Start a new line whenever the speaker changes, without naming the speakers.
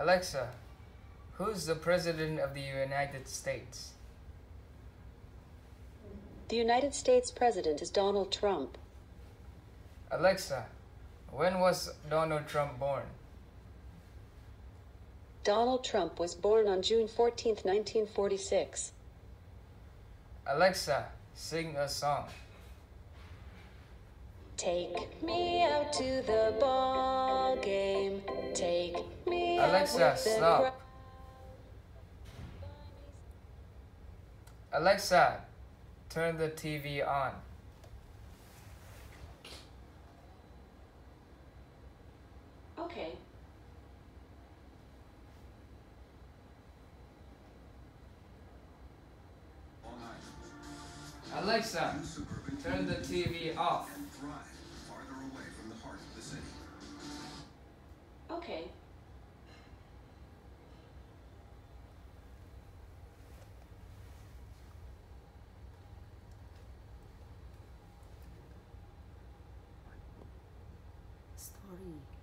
Alexa, who's the President of the United States?
The United States President is Donald Trump.
Alexa, when was Donald Trump born?
Donald Trump was born on June 14, 1946.
Alexa, sing a song.
Take me out to the ball game. Take me
Alexa,
out with the
stop. Alexa, turn the TV on.
Okay.
Alexa, turn the TV off.
Okay.
Story.